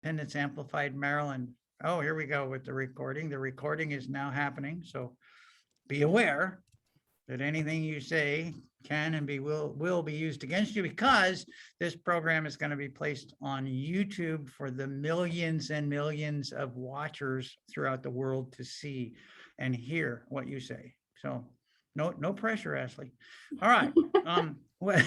Independence Amplified Maryland. Oh, here we go with the recording. The recording is now happening, so be aware that anything you say can and will be used against you, because this program is going to be placed on YouTube for the millions and millions of watchers throughout the world to see and hear what you say. So no pressure, Ashley. All right. Well,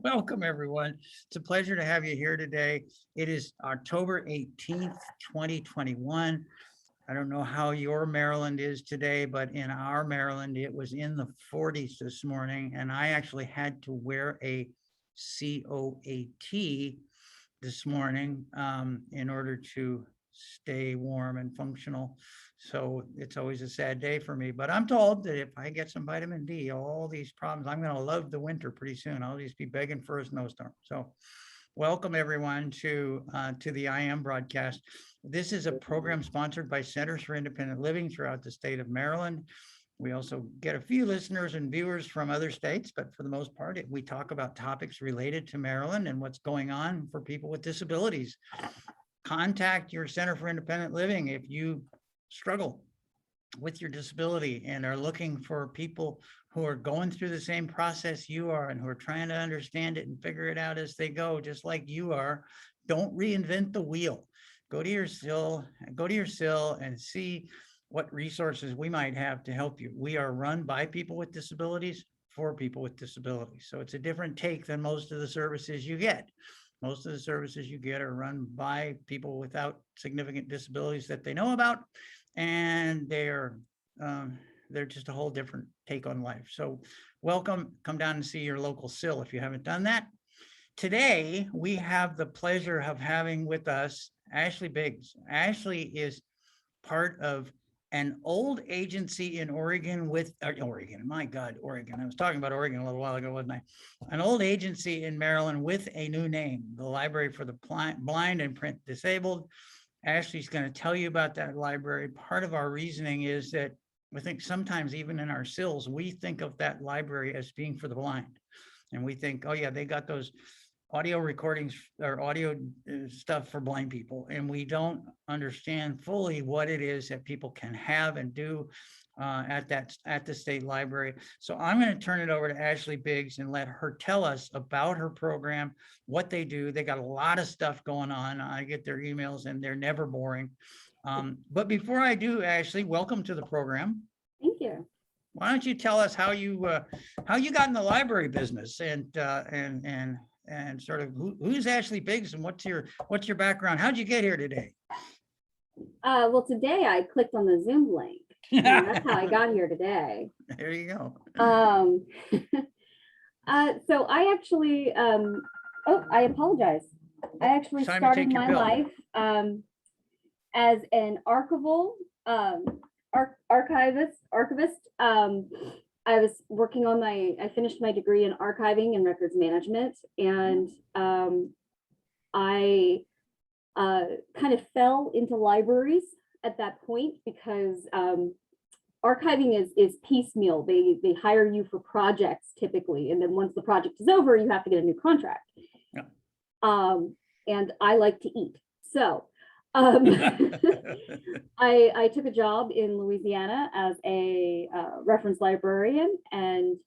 welcome everyone. It's a pleasure to have you here today. It is October 18th, 2021. I don't know how your Maryland is today, but in our Maryland, it was in the 40s this morning, and I actually had to wear a COAT this morning in order to stay warm and functional. So it's always a sad day for me, but I'm told that if I get some vitamin D, all these problems, I'm going to love the winter pretty soon. I'll just be begging for a snowstorm. So welcome everyone to the IM broadcast. This is a program sponsored by Centers for Independent Living throughout the state of Maryland. We also get a few listeners and viewers from other states, but for the most part, we talk about topics related to Maryland and what's going on for people with disabilities. Contact your Center for Independent Living if you struggle with your disability and are looking for people who are going through the same process you are and who are trying to understand it and figure it out as they go, just like you are. Don't reinvent the wheel. Go to your SIL and see what resources we might have to help you. We are run by people with disabilities for people with disabilities. So it's a different take than most of the services you get. Most of the services you get are run by people without significant disabilities that they know about, and they're just a whole different take on life. So welcome, come down and see your local SIL if you haven't done that. Today, we have the pleasure of having with us Ashley Biggs. Ashley is part of an old agency in Oregon Oregon. I was talking about Oregon a little while ago, wasn't I? An old agency in Maryland with a new name, the Library for the Blind and Print Disabled. Ashley's going to tell you about that library. Part of our reasoning is that I think sometimes even in our SILs, we think of that library as being for the blind. And we think, oh yeah, they got those audio recordings or audio stuff for blind people. And we don't understand fully what it is that people can have and do at the state library. So I'm going to turn it over to Ashley Biggs and let her tell us about her program, what they do. They got a lot of stuff going on. I get their emails and they're never boring. But before I do, Ashley, welcome to the program. Thank you. Why don't you tell us how you got in the library business and sort of who's Ashley Biggs and what's your background? How'd you get here today? Well, today I clicked on the Zoom link. And that's how I got here today. There you go. So I actually, I apologize. I actually started my life as an archivist. I was working on I finished my degree in archiving and records management, and I kind of fell into libraries at that point because archiving is piecemeal. They hire you for projects typically, and then once the project is over, you have to get a new contract. Yeah. And I like to eat, so I took a job in Louisiana as a reference librarian, and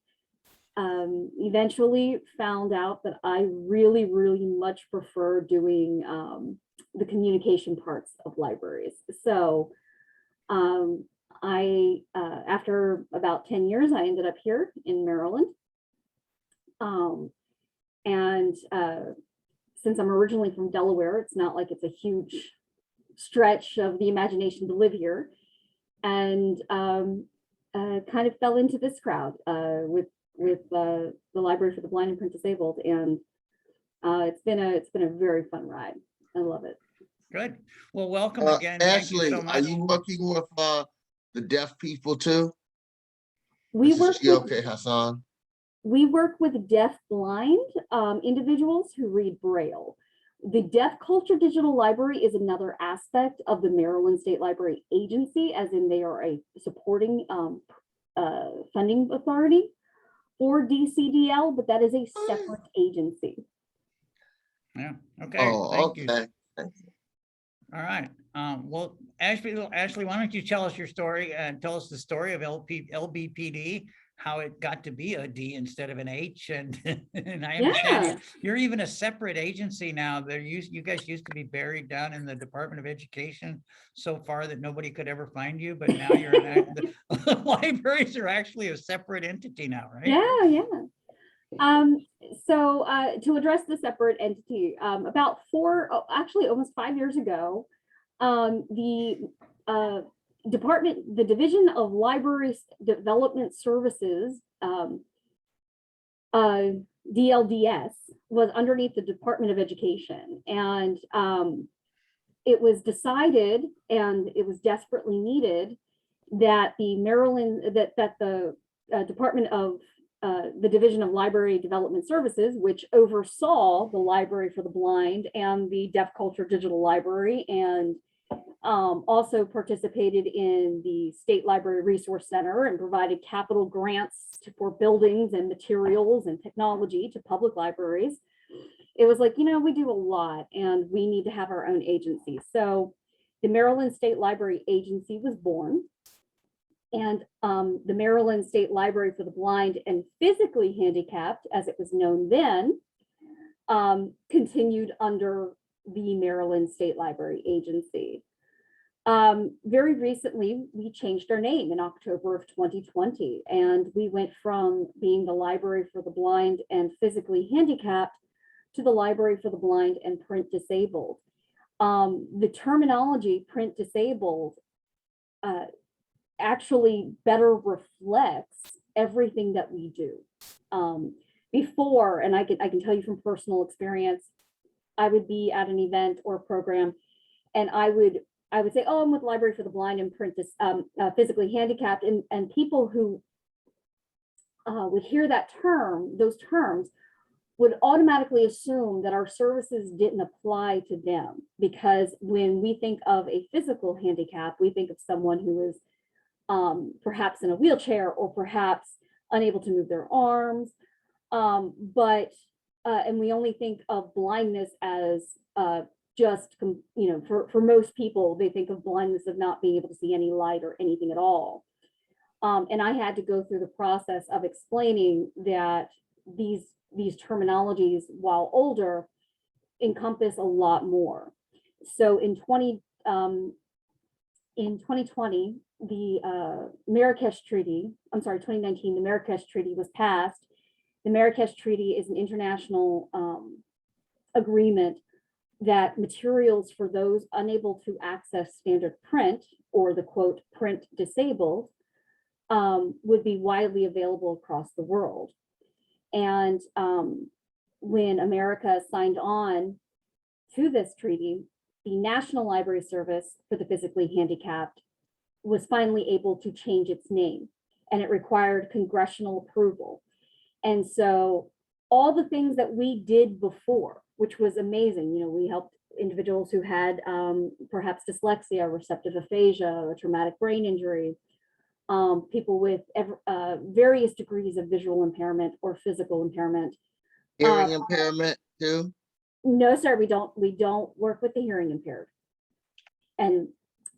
eventually found out that I really, really much prefer doing the communication parts of libraries. So after about 10 years, I ended up here in Maryland. And since I'm originally from Delaware, it's not like it's a huge stretch of the imagination to live here, and kind of fell into this crowd with the Library for the Blind and Print Disabled, and it's been a very fun ride. I love it. Good. Well, welcome again. Ashley, Thank you so much. are you working with the deaf people too? Okay, Hassan. We work with deaf blind individuals who read braille. The Deaf Culture Digital Library is another aspect of the Maryland State Library Agency, as in they are a supporting funding authority for DCDL, but that is a separate agency. Yeah. Okay. Oh, Thank you. okay. All right. Well, Ashley, why don't you tell us your story and tell us the story of LBPD, how it got to be a D instead of an H. And, and I understand Yeah. you're even a separate agency now. You guys used to be buried down in the Department of Education so far that nobody could ever find you, but now you're the libraries are actually a separate entity now, right? Yeah, yeah. So to address the separate entity, about actually almost 5 years ago, the Division of Library Development Services, DLDS, was underneath the Department of Education. And it was decided, and it was desperately needed, that the Department of the Division of Library Development Services, which oversaw the Library for the Blind and the Deaf Culture Digital Library, and also participated in the State Library Resource Center and provided capital grants for buildings and materials and technology to public libraries. It was like, we do a lot and we need to have our own agency. So the Maryland State Library Agency was born. And the Maryland State Library for the Blind and Physically Handicapped, as it was known then, continued under the Maryland State Library Agency. Very recently, we changed our name in October of 2020, and we went from being the Library for the Blind and Physically Handicapped to the Library for the Blind and Print Disabled. The terminology print disabled actually better reflects everything that we do. Before, and I can tell you from personal experience, I would be at an event or program, and I would say, "Oh, I'm with Library for the Blind and Physically Handicapped," and people who would hear those terms, would automatically assume that our services didn't apply to them, because when we think of a physical handicap, we think of someone who is perhaps in a wheelchair or perhaps unable to move their arms. And we only think of blindness as just, for most people, they think of blindness of not being able to see any light or anything at all. And I had to go through the process of explaining that these terminologies, while older, encompass a lot more. So in 2020, the Marrakesh Treaty, 2019, the Marrakesh Treaty was passed. The Marrakesh Treaty is an international agreement that materials for those unable to access standard print, or the quote, print disabled, would be widely available across the world. And when America signed on to this treaty, the National Library Service for the Physically Handicapped was finally able to change its name, and it required congressional approval. And so all the things that we did before, which was amazing, we helped individuals who had perhaps dyslexia, receptive aphasia, or traumatic brain injury, people with various degrees of visual impairment or physical impairment. Hearing impairment too? No, sir, we don't work with the hearing impaired. And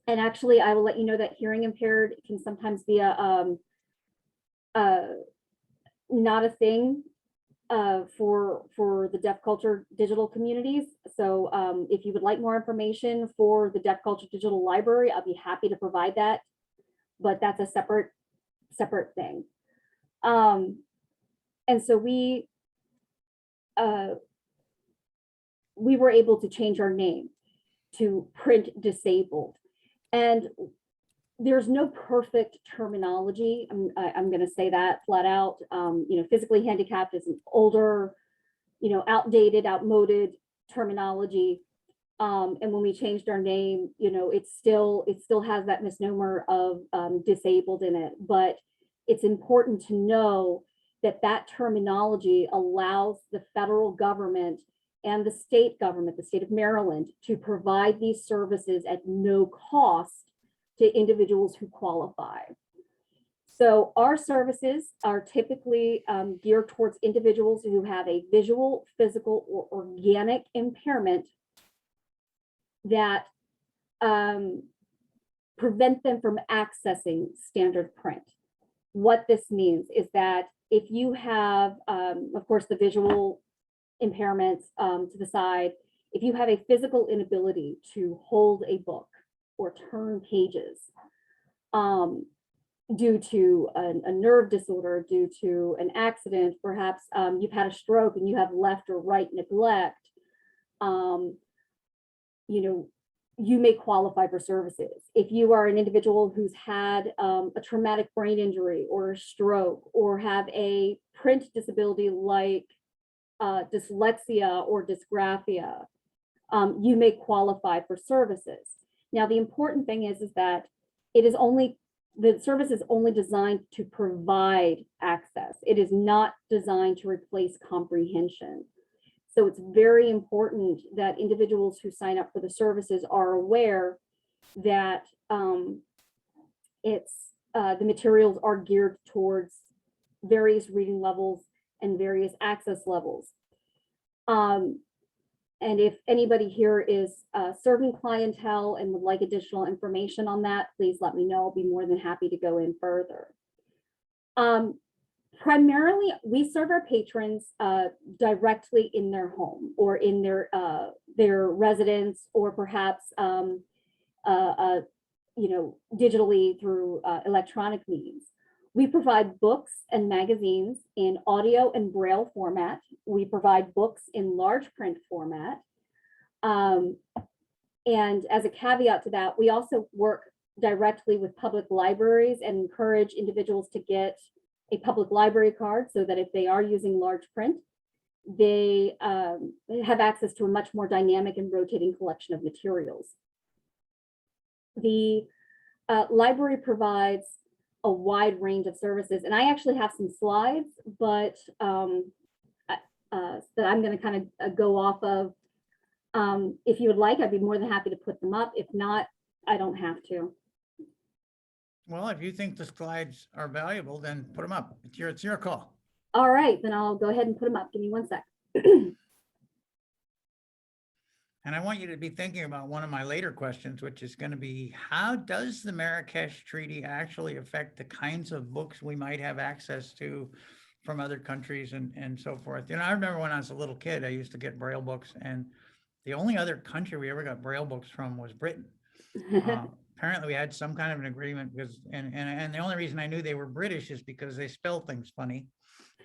actually, I will let you know that hearing impaired can sometimes be not a thing for the deaf culture digital communities. So if you would like more information for the Deaf Culture Digital Library, I'll be happy to provide that, but that's a separate thing. And so we were able to change our name to Print Disabled. And there's no perfect terminology. I'm going to say that flat out. Physically handicapped is an older, outdated, outmoded terminology. And when we changed our name, it still has that misnomer of disabled in it. But it's important to know that terminology allows the federal government and the state government, the state of Maryland, to provide these services at no cost to individuals who qualify. So our services are typically geared towards individuals who have a visual, physical, or organic impairment that prevent them from accessing standard print. What this means is that if you have, of course, the visual impairments to the side, if you have a physical inability to hold a book or turn pages due to a nerve disorder, due to an accident, perhaps you've had a stroke and you have left or right neglect, you know, you may qualify for services. If you are an individual who's had a traumatic brain injury or a stroke, or have a print disability like dyslexia or dysgraphia, you may qualify for services. Now, the important thing is that the service is only designed to provide access. It is not designed to replace comprehension. So it's very important that individuals who sign up for the services are aware that the materials are geared towards various reading levels and various access levels. And if anybody here is serving clientele and would like additional information on that, please let me know. I'll be more than happy to go in further. Primarily, we serve our patrons directly in their home or in their residence, or perhaps digitally through electronic means. We provide books and magazines in audio and braille format. We provide books in large print format. And as a caveat to that, we also work directly with public libraries and encourage individuals to get a public library card so that if they are using large print, they have access to a much more dynamic and rotating collection of materials. The library provides a wide range of services, and I actually have some slides, but that I'm going to kind of go off of. If you would like, I'd be more than happy to put them up. If not, I don't have to. Well, if you think the slides are valuable, then put them up. It's your call. All right, then I'll go ahead and put them up. Give me 1 sec. And I want you to be thinking about one of my later questions, which is going to be, how does the Marrakesh Treaty actually affect the kinds of books we might have access to from other countries and so forth? You know, I remember when I was a little kid, I used to get Braille books, and the only other country we ever got Braille books from was Britain. Apparently we had some kind of an agreement because, and the only reason I knew they were British is because they spell things funny.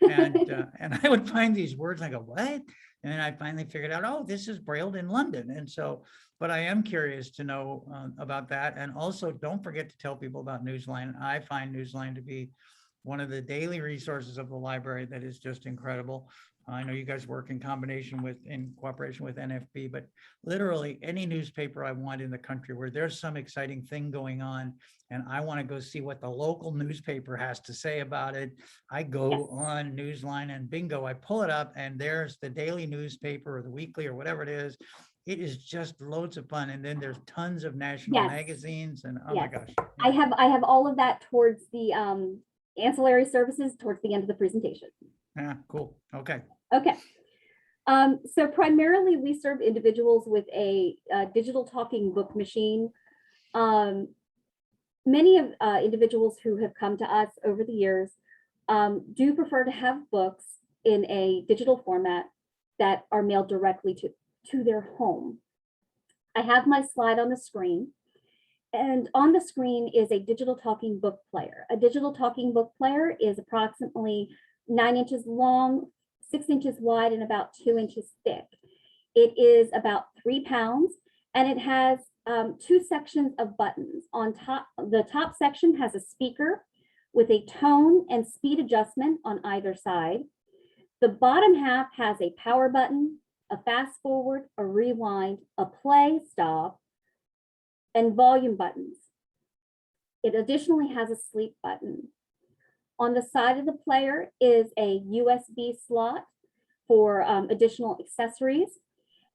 And I would find these words and I go, what? And then I finally figured out, oh, this is brailled in London. And so, but I am curious to know about that. And also don't forget to tell people about Newsline. I find Newsline to be one of the daily resources of the library that is just incredible. I know you guys work in cooperation with NFB, but literally any newspaper I want in the country where there's some exciting thing going on and I want to go see what the local newspaper has to say about it, I go on Newsline and bingo, I pull it up and there's the daily newspaper or the weekly or whatever it is. It is just loads of fun. And then there's tons of national magazines and oh my gosh. I have all of that towards the ancillary services towards the end of the presentation. Yeah, cool. Okay. Okay. So primarily we serve individuals with a digital talking book machine. Many of individuals who have come to us over the years do prefer to have books in a digital format that are mailed directly to their home. I have my slide on the screen. And on the screen is a digital talking book player. A digital talking book player is approximately 9 inches long, 6 inches wide, and about 2 inches thick. It is about 3 pounds, and it has 2 sections of buttons. On top, the top section has a speaker with a tone and speed adjustment on either side. The bottom half has a power button, a fast forward, a rewind, a play, stop, and volume buttons. It additionally has a sleep button. On the side of the player is a USB slot for additional accessories,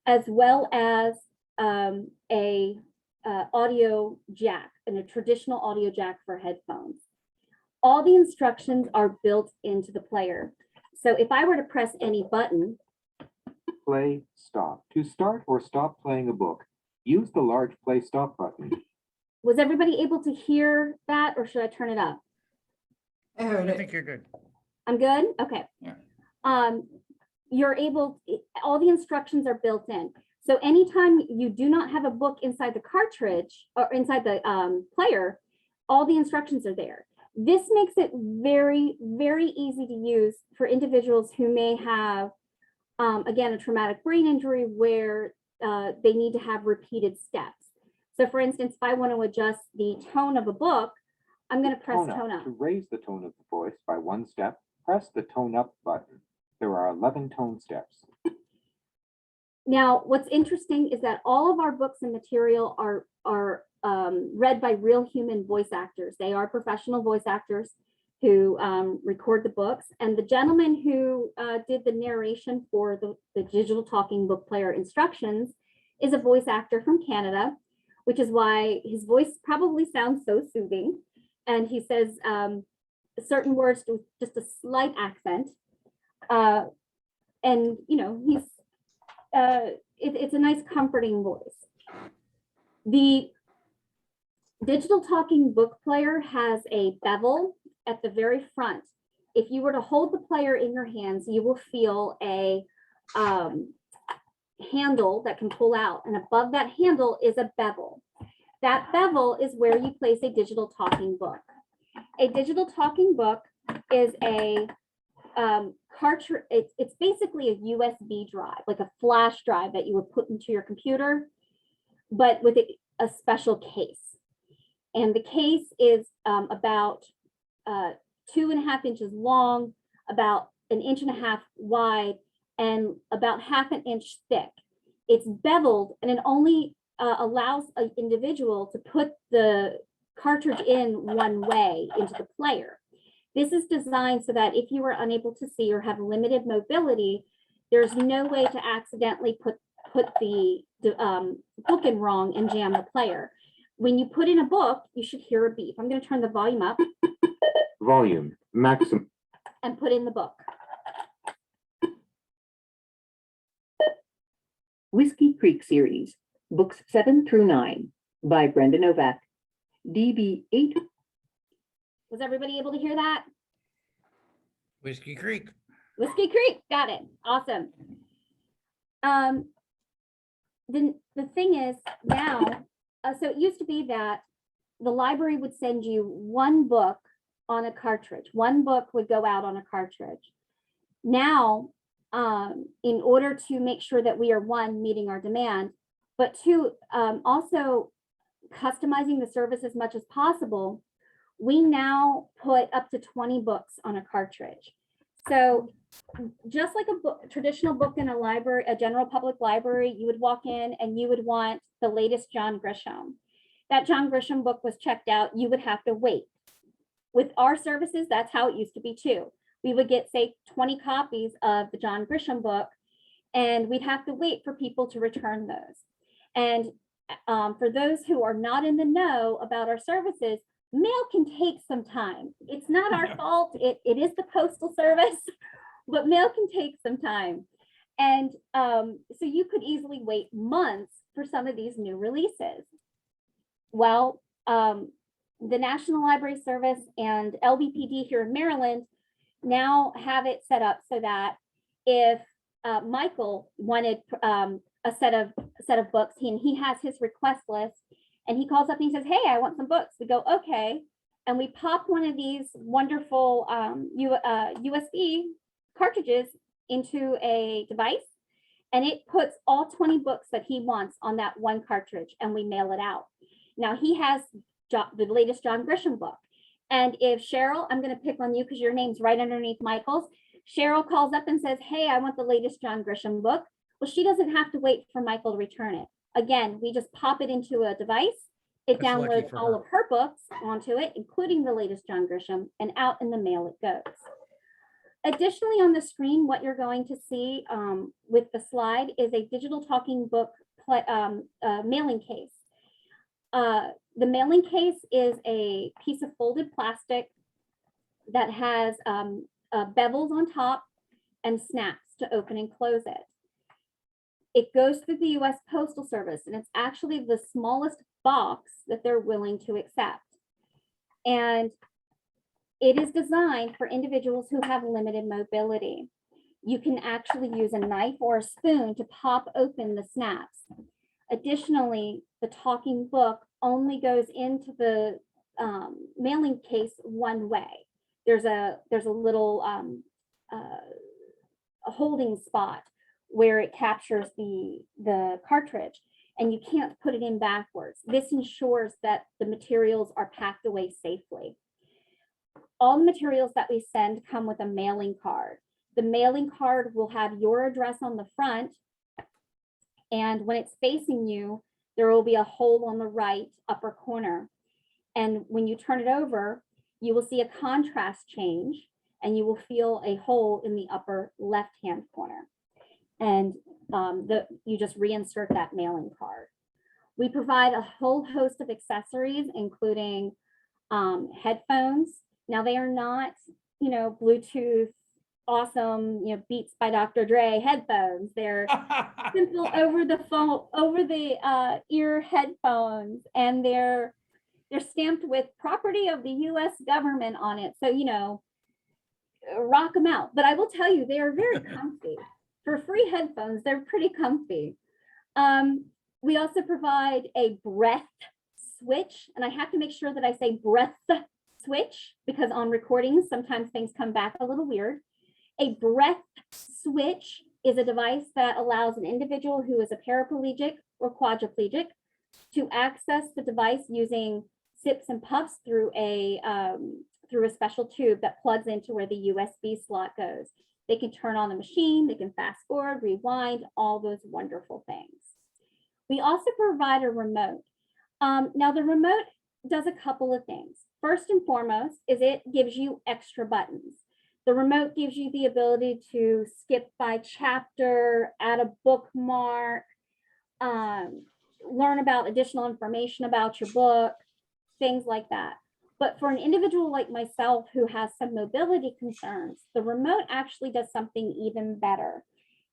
as well as a audio jack and a traditional audio jack for headphones. All the instructions are built into the player. So if I were to press any button, play, stop. To start or stop playing a book, Use the large play stop button. Was everybody able to hear that, or should I turn it up? I heard I it. think you're good. I'm good? Okay. Yeah. You're able, all the instructions are built in. So anytime you do not have a book inside the cartridge or inside the player, all the instructions are there. This makes it very, very easy to use for individuals who may have, again, a traumatic brain injury where they need to have repeated steps. So for instance, if I want to adjust the tone of a book, I'm going to press tone up. To raise the tone of the voice by one step, press the tone up button. There are 11 tone steps. Now, what's interesting is that all of our books and material are read by real human voice actors. They are professional voice actors who record the books. And the gentleman who did the narration for the digital talking book player instructions is a voice actor from Canada, which is why his voice probably sounds so soothing. And he says certain words with just a slight accent. And, you know, he's it's a nice comforting voice. The digital talking book player has a bevel at the very front. If you were to hold the player in your hands, you will feel a handle that can pull out, and above that handle is a bevel. That bevel is where you place a digital talking book. A digital talking book is a cartridge. It's basically a USB drive, like a flash drive that you would put into your computer, but with a special case. And the case is about 2.5 inches long, about 1.5 inches wide, and about 1/2 inch thick. It's beveled, and it only allows an individual to put the cartridge in one way into the player. This is designed so that if you are unable to see or have limited mobility, there's no way to accidentally put the book in wrong and jam the player. When you put in a book, you should hear a beep. I'm going to turn the volume up. Volume maximum. And put in the book. Whiskey Creek Series, Books 7 through 9 by Brenda Novak. DB8. Was everybody able to hear that? Whiskey Creek. Whiskey Creek, got it. Awesome. The thing is now, so it used to be that the library would send you one book on a cartridge. One book would go out on a cartridge. Now, in order to make sure that we are, one, meeting our demand, but two, also customizing the service as much as possible, we now put up to 20 books on a cartridge. So just like a traditional book in a library, a general public library, you would walk in and you would want the latest John Grisham. That John Grisham book was checked out, you would have to wait. With our services, that's how it used to be too. We would get, say, 20 copies of the John Grisham book, and we'd have to wait for people to return those. And for those who are not in the know about our services, mail can take some time. It's not our fault. It is the postal service, but mail can take some time. And so you could easily wait months for some of these new releases. Well, the National Library Service and LBPD here in Maryland now have it set up so that if Michael wanted a set of books, he has his request list, and he calls up and he says, "Hey, I want some books." We go, "Okay," and we pop one of these wonderful USB cartridges into a device, and it puts all 20 books that he wants on that one cartridge, and we mail it out. Now he has the latest John Grisham book, and if Cheryl, I'm going to pick on you because your name's right underneath Michael's. Cheryl calls up and says, "Hey, I want the latest John Grisham book." Well, she doesn't have to wait for Michael to return it. Again, we just pop it into a device. It That's lucky downloads for all her. of her books onto it, including the latest John Grisham, and out in the mail it goes. Additionally, on the screen, what you're going to see with the slide is a digital talking book mailing case. The mailing case is a piece of folded plastic that has bevels on top and snaps to open and close it. It goes through the US Postal Service, and it's actually the smallest box that they're willing to accept. And it is designed for individuals who have limited mobility. You can actually use a knife or a spoon to pop open the snaps. Additionally, the talking book only goes into the mailing case one way. There's a little a holding spot where it captures the cartridge, and you can't put it in backwards. This ensures that the materials are packed away safely. All the materials that we send come with a mailing card. The mailing card will have your address on the front, and when it's facing you, there will be a hole on the right upper corner. And when you turn it over, you will see a contrast change, and you will feel a hole in the upper left-hand corner. And you just reinsert that mailing card. We provide a whole host of accessories, including headphones. Now, they are not, Bluetooth, awesome, Beats by Dr. Dre headphones. They're simple over the ear headphones, and they're stamped with property of the US government on it. So, rock them out. But I will tell you, they are very comfy. For free headphones, they're pretty comfy. We also provide a breath switch, and I have to make sure that I say breath switch, because on recordings, sometimes things come back a little weird. A breath switch is a device that allows an individual who is a paraplegic or quadriplegic to access the device using sips and puffs through a special tube that plugs into where the USB slot goes. They can turn on the machine, they can fast forward, rewind, all those wonderful things. We also provide a remote. Now, the remote does a couple of things. First and foremost is it gives you extra buttons. The remote gives you the ability to skip by chapter, add a bookmark, learn about additional information about your book, things like that. But for an individual like myself who has some mobility concerns, the remote actually does something even better.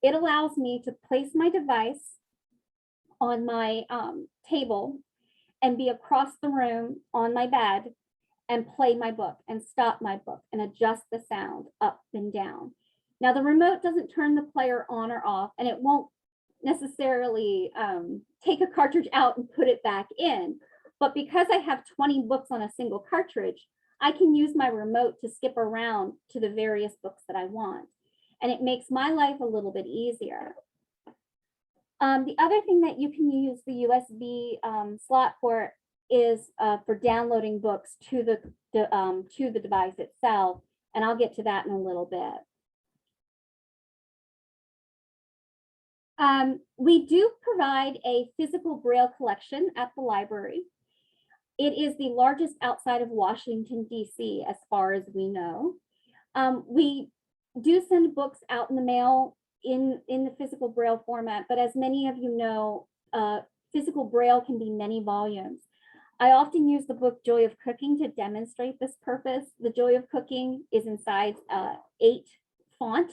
It allows me to place my device on my table and be across the room on my bed and play my book and stop my book and adjust the sound up and down. Now, the remote doesn't turn the player on or off, and it won't necessarily take a cartridge out and put it back in. But because I have 20 books on a single cartridge, I can use my remote to skip around to the various books that I want. And it makes my life a little bit easier. The other thing that you can use the USB slot for is for downloading books to the device itself. And I'll get to that in a little bit. We do provide a physical Braille collection at the library. It is the largest outside of Washington, D.C., as far as we know. We do send books out in the mail in the physical Braille format, but as many of you know, physical Braille can be many volumes. I often use the book Joy of Cooking to demonstrate this purpose. The Joy of Cooking is in size 8 font,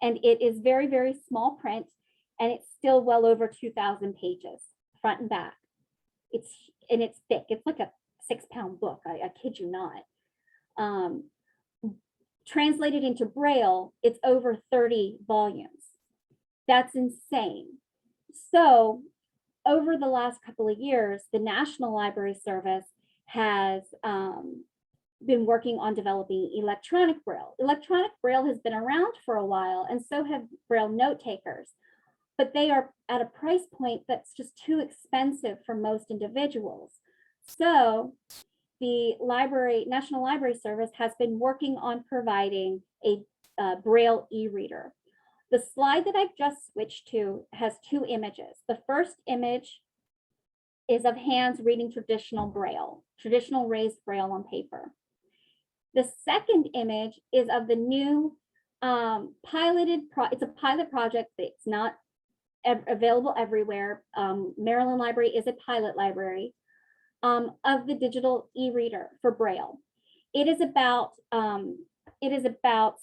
and it is very, very small print, and it's still well over 2,000 pages, front and back. It's thick. It's like a 6-pound book. I kid you not. Translated into Braille, it's over 30 volumes. That's insane. So over the last couple of years, the National Library Service has been working on developing electronic Braille. Electronic Braille has been around for a while, and so have Braille note takers. But they are at a price point that's just too expensive for most individuals. So the National Library Service has been working on providing a Braille e-reader. The slide that I've just switched to has 2 images. The first image is of hands reading traditional Braille, traditional raised Braille on paper. The second image is of the new it's a pilot project that's not available everywhere. Maryland Library is a pilot library of the digital e-reader for Braille. It is about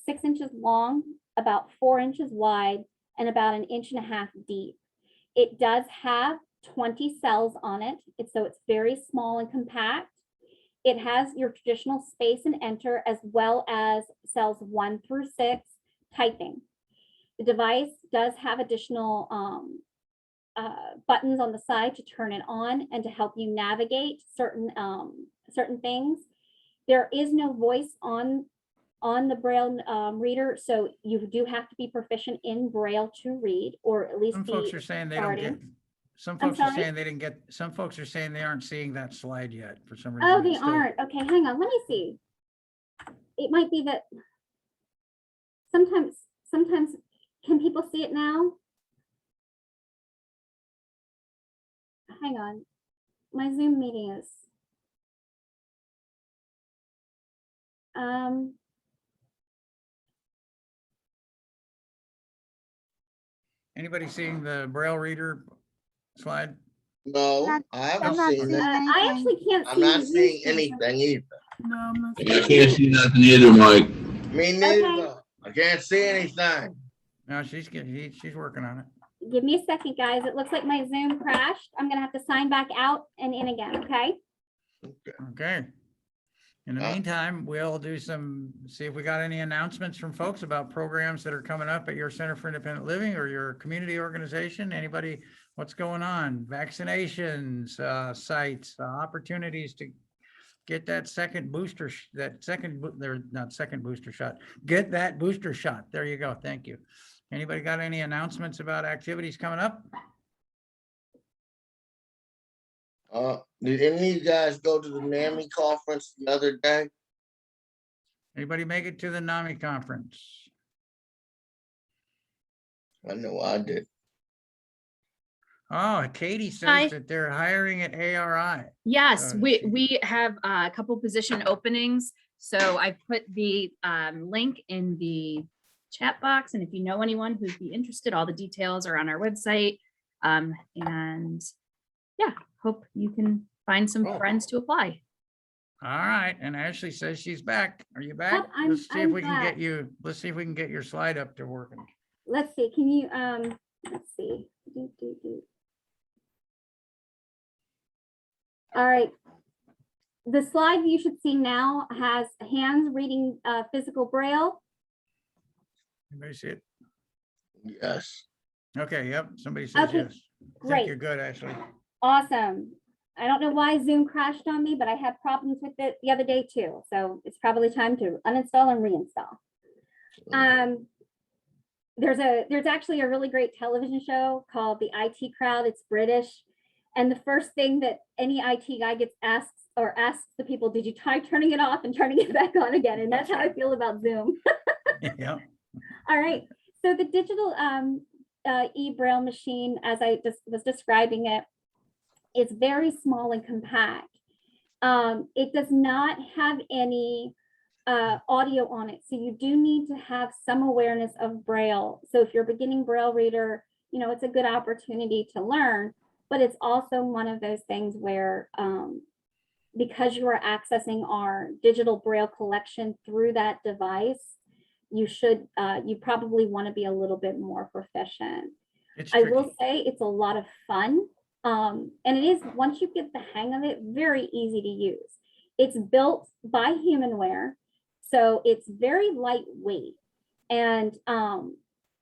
6 inches long, about 4 inches wide, and about 1.5 inches deep. It does have 20 cells on it. So it's very small and compact. It has your traditional space and enter, as well as cells 1 through 6 typing. The device does have additional buttons on the side to turn it on and to help you navigate certain things. There is no voice on the Braille reader, so you do have to be proficient in Braille to read, or at least Some be folks are saying they don't get, starting. some I'm folks are sorry? saying they didn't get, some folks are saying they aren't seeing that slide yet for some reason. Oh, It's they still- aren't. Okay, hang on. Let me see. It might be that sometimes, can people see it now? Hang on. My Zoom meeting is. Anybody seeing the Braille reader slide? No, Not- I haven't I'm not seen seeing it. I actually can't see. I'm not the seeing Zoom screen. anything either. No, I'm not I seeing can't see nothing either, Mike. Me neither. I can't see anything. No, she's getting, she's working on it. Give me a second, guys. It looks like my Zoom crashed. I'm gonna have to sign back out and in again, okay? Okay. In the meantime, we'll do see if we got any announcements from folks about programs that are coming up at your Center for Independent Living or your community organization. Anybody, what's going on? Vaccinations, sites, opportunities to get that second booster, not second booster shot, get that booster shot. There you go. Thank you. Anybody got any announcements about activities coming up? Did any of you guys go to the NAMI conference the other day? Anybody make it to the NAMI conference? I know I did. Oh, Katie Hi. says that they're hiring at ARI. Yes, So we have a couple position openings. So I put the link in the chat box. And if you know anyone who'd be interested, all the details are on our website. And yeah, hope you can find some Oh. friends to apply. All right, and Ashley says she's back. Are you back? Yep, I'm- Let's see if I'm we can get back. you, let's see if we can get your slide up to working. Let's see. Can you let's see. All right. The slide you should see now has hands reading physical Braille. Anybody see it? Yes. Okay, yep, somebody says Okay, yes. I think great. you're good, Ashley. Awesome. I don't know why Zoom crashed on me, but I had problems with it the other day too. So it's probably time to uninstall and reinstall. There's actually a really great television show called The IT Crowd. It's British. And the first thing that any IT guy gets asks the people, did you try turning it off and turning it back on again? And that's how I feel about Zoom. Yeah, All right. So the digital e-braille machine, as I just was describing it, is very small and compact. It does not have any audio on it. So you do need to have some awareness of Braille. So if you're a beginning Braille reader, you know, it's a good opportunity to learn, but it's also one of those things where because you are accessing our digital Braille collection through that device, you probably want to be a little bit more proficient. it's I will tricky. say it's a lot of fun. And it is, once you get the hang of it, very easy to use. It's built by Humanware, so it's very lightweight. And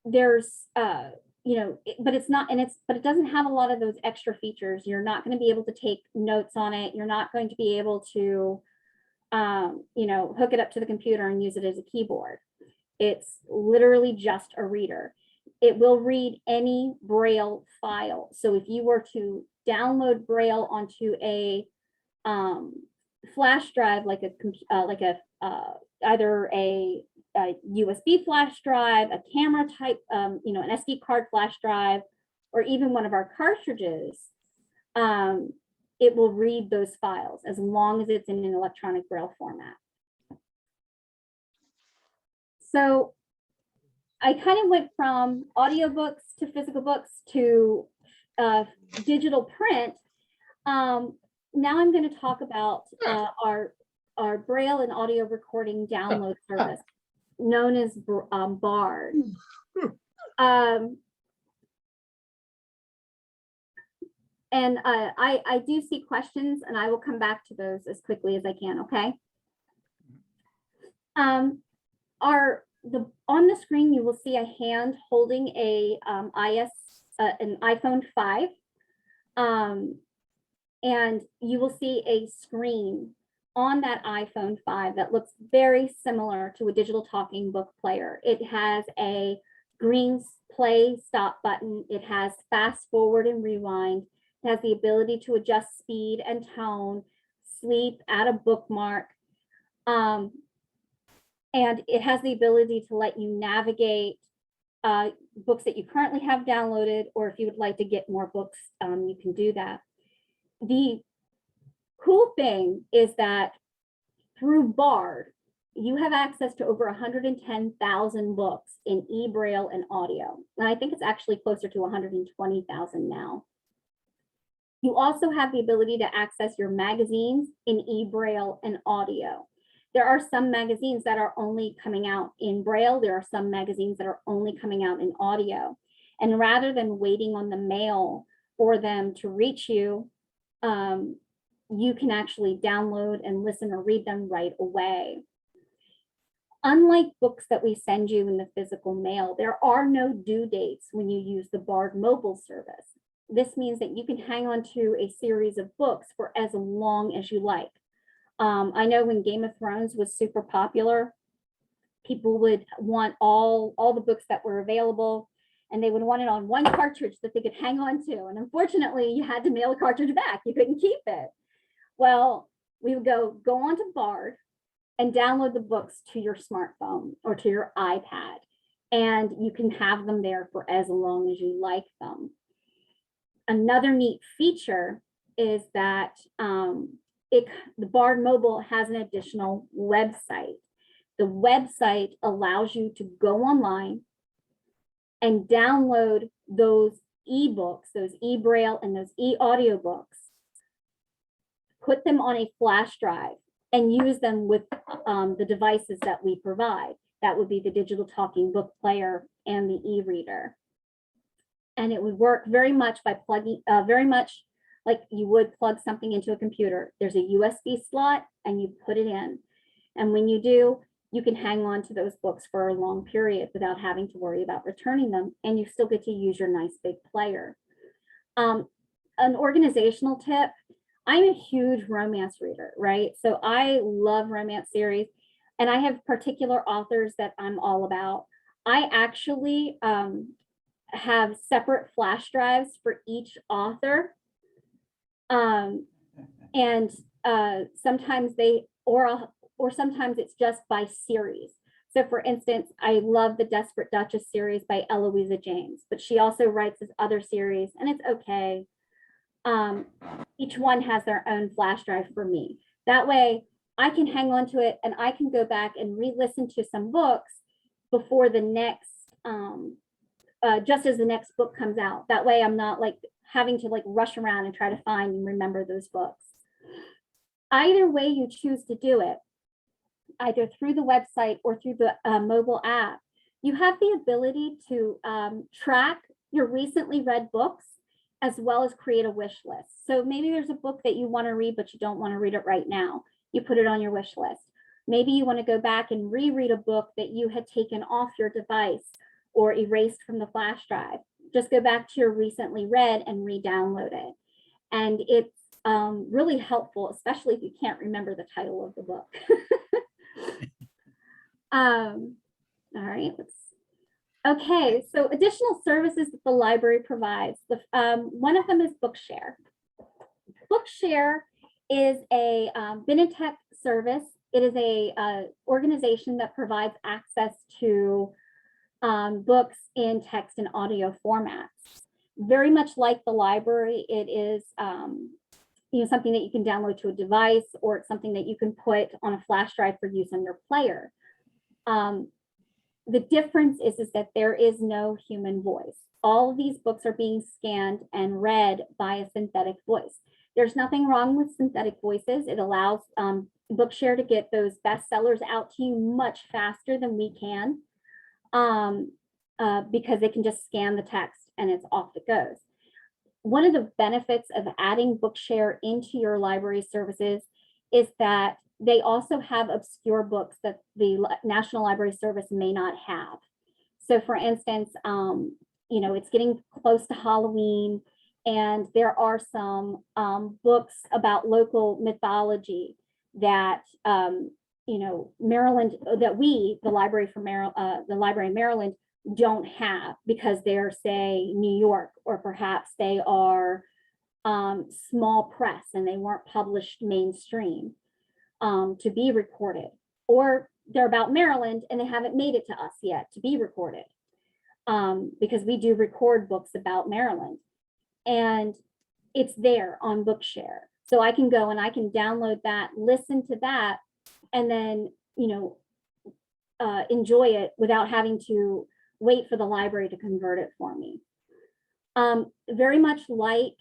there's, but it's not, but it doesn't have a lot of those extra features. You're not going to be able to take notes on it. You're not going to be able to, hook it up to the computer and use it as a keyboard. It's literally just a reader. It will read any Braille file. So if you were to download Braille onto a flash drive, either a USB flash drive, a camera type, an SD card flash drive, or even one of our cartridges, it will read those files as long as it's in an electronic Braille format. So I kind of went from audiobooks to physical books to digital print. Now I'm going to talk about our Braille and audio recording download service known as BARD. I do see questions, and I will come back to those as quickly as I can, okay? On the screen, you will see a hand holding an iPhone 5. And you will see a screen on that iPhone 5 that looks very similar to a digital talking book player. It has a green play stop button. It has fast forward and rewind. It has the ability to adjust speed and tone, sleep, add a bookmark. And it has the ability to let you navigate books that you currently have downloaded, or if you would like to get more books, you can do that. The cool thing is that through Bard, you have access to over 110,000 books in e-braille and audio. And I think it's actually closer to 120,000 now. You also have the ability to access your magazines in e-braille and audio. There are some magazines that are only coming out in braille. There are some magazines that are only coming out in audio. And rather than waiting on the mail for them to reach you, you can actually download and listen or read them right away. Unlike books that we send you in the physical mail, there are no due dates when you use the Bard mobile service. This means that you can hang on to a series of books for as long as you like. I know when Game of Thrones was super popular, people would want all the books that were available, and they would want it on one cartridge that they could hang on to. And unfortunately, you had to mail a cartridge back. You couldn't keep it. Well, we would go onto Bard and download the books to your smartphone or to your iPad, and you can have them there for as long as you like them. Another neat feature is that the Bard Mobile has an additional website. The website allows you to go online and download those ebooks, those e-braille and those e-audiobooks, put them on a flash drive and use them with the devices that we provide. That would be the digital talking book player and the e-reader. And it would work very much by plugging, very much like you would plug something into a computer. There's a USB slot and you put it in. And when you do, you can hang on to those books for a long period without having to worry about returning them. And you still get to use your nice big player. An organizational tip, I'm a huge romance reader, right? So I love romance series, and I have particular authors that I'm all about. I actually have separate flash drives for each author. And sometimes or sometimes it's just by series. So for instance, I love the Desperate Duchess series by Eloisa James, but she also writes this other series, and it's okay. Each one has their own flash drive for me. That way I can hang on to it and I can go back and re-listen to some books before the next, just as the next book comes out. That way I'm not like having to like rush around and try to find and remember those books. Either way you choose to do it, either through the website or through the mobile app, you have the ability to track your recently read books as well as create a wish list. So maybe there's a book that you want to read, but you don't want to read it right now. You put it on your wish list. Maybe you want to go back and reread a book that you had taken off your device or erased from the flash drive. Just go back to your recently read and re-download it. And it's really helpful, especially if you can't remember the title of the book. All right, okay, so additional services that the library provides. One of them is Bookshare. Bookshare is a Benetech service. It is a organization that provides access to books in text and audio formats. Very much like the library, it is something that you can download to a device, or it's something that you can put on a flash drive for use on your player. The difference is that there is no human voice. All of these books are being scanned and read by a synthetic voice. There's nothing wrong with synthetic voices. It allows Bookshare to get those bestsellers out to you much faster than we can, because they can just scan the text and it's off it goes. one of the benefits of adding Bookshare into your library services is that they also have obscure books that the National Library Service may not have. So for instance, it's getting close to Halloween, and there are some books about local mythology that Maryland, that the library in Maryland don't have because they're, say, New York, or perhaps they are small press and they weren't published mainstream to be recorded, or they're about Maryland and they haven't made it to us yet to be recorded, because we do record books about Maryland, and it's there on Bookshare. So I can go and I can download that, listen to that, and then, enjoy it without having to wait for the library to convert it for me. Very much like